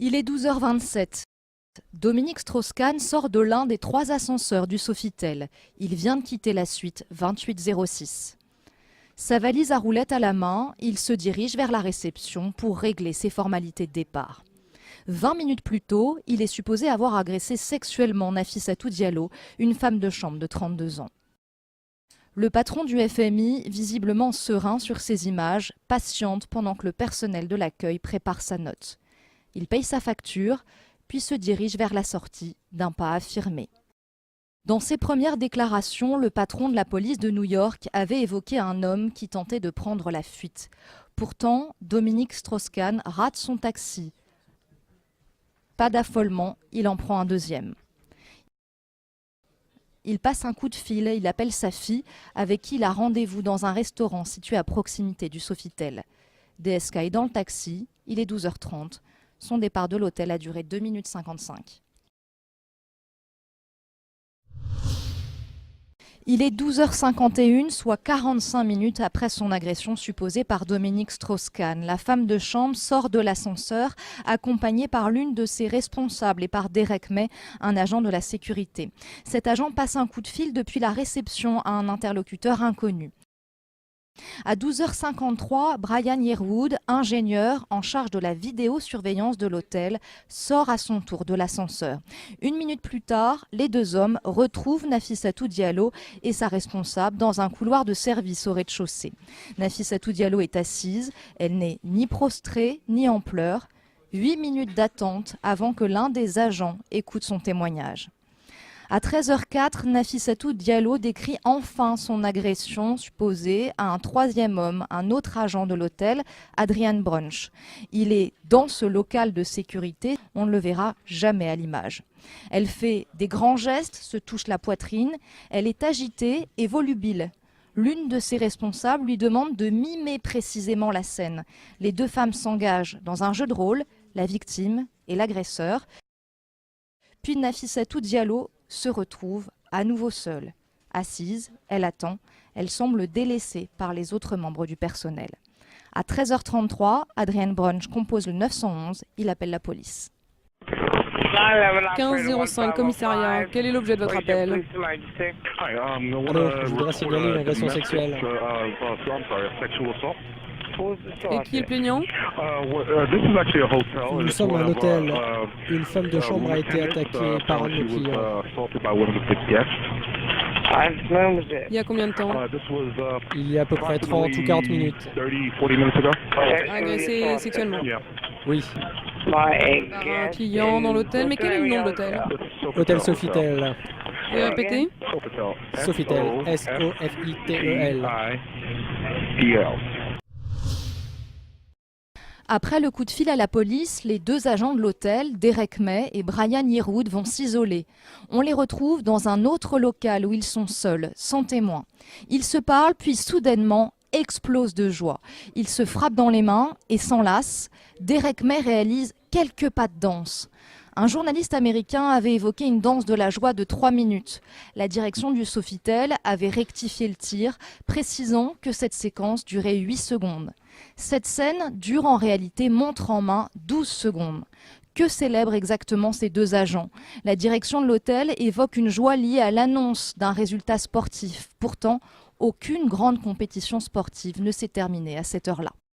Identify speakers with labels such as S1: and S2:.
S1: Il est 12h27. Dominique Strauss-Kahn sort de l'un des 3 ascenseurs du Sofitel. Il vient de quitter la suite 2806. Sa valise à roulettes à la main, il se dirige vers la réception pour régler ses formalités de départ. 20 minutes plus tôt, il est supposé avoir agressé sexuellement Nafissatou Diallo, une femme de chambre de 32 ans. Le patron du FMI, visiblement serein sur ces images, patiente pendant que le personnel de l'accueil prépare sa note. Il paye sa facture, puis se dirige vers la sortie d'un pas affirmé. Dans ses premières déclarations, le patron de la police de New York avait évoqué un homme qui tentait de prendre la fuite. Pourtant, Dominique Strauss-Kahn rate son taxi. Pas d'affolement, il en prend un deuxième. Il passe un coup de fil, il appelle sa fille, avec qui il a rendez-vous dans un restaurant situé à proximité du Sofitel. DSK est dans le taxi, il est 12h30. Son départ de l'hôtel a duré 2 minutes 55. Il est 12h51, soit 45 minutes après son agression supposée par Dominique Strauss-Kahn. La femme de chambre sort de l'ascenseur, accompagnée par l'une de ses responsables et par Derek May, un agent de la sécurité. Cet agent passe un coup de fil depuis la réception à un interlocuteur inconnu. À 12h53, Brian Yearwood, ingénieur en charge de la vidéosurveillance de l'hôtel, sort à son tour de l'ascenseur. 1 minute plus tard, les 2 hommes retrouvent Nafissatou Diallo et sa responsable dans un couloir de service au rez-de-chaussée. Nafissatou Diallo est assise, elle n'est ni prostrée ni en pleurs. 8 minutes d'attente avant que l'un des agents écoute son témoignage. À 13h04, Nafissatou Diallo décrit enfin son agression supposée à un 3e homme, un autre agent de l'hôtel, Adrian Brunch. Il est dans ce local de sécurité, on ne le verra jamais à l'image. Elle fait des grands gestes, se touche la poitrine, elle est agitée et volubile. L'une de ses responsables lui demande de mimer précisément la scène. Les 2 femmes s'engagent dans un jeu de rôle, la victime et l'agresseur. Puis Nafissatou Diallo se retrouve à nouveau seule. Assise, elle attend, elle semble délaissée par les autres membres du personnel. À 13h33, Adrian Brunch compose le 911, il appelle la police.
S2: 1505, commissariat. Quel est l'objet de votre appel?
S3: Alors, je voudrais signaler une agression sexuelle.
S2: Et qui est le plaignant?
S3: Nous sommes à un hôtel. Une femme de chambre a été attaquée par un de nos clients.
S2: Il y a combien de temps?
S3: Il y a à peu près 30 ou 40 minutes.
S2: Agressé sexuellement.
S3: Oui.
S2: Par un client dans l'hôtel, mais quel est le nom de l'hôtel?
S3: Hôtel Sofitel.
S2: Vous pouvez répéter?
S3: Sofitel. S-O-F-I-T-E-L.
S1: Après le coup de fil à la police, les 2 agents de l'hôtel, Derek May et Brian Yearwood, vont s'isoler. On les retrouve dans un autre local où ils sont seuls, sans témoins. Ils se parlent, puis soudainement explosent de joie. Ils se frappent dans les mains et s'enlacent. Derek May réalise quelques pas de danse. Un journaliste américain avait évoqué une danse de la joie de 3 minutes. La direction du Sofitel avait rectifié le tir, précisant que cette séquence durait 8 secondes. Cette scène dure en réalité montre en main 12 secondes. Que célèbrent exactement ces 2 agents? La direction de l'hôtel évoque une joie liée à l'annonce d'un résultat sportif. Pourtant, aucune grande compétition sportive ne s'est terminée à cette heure-là.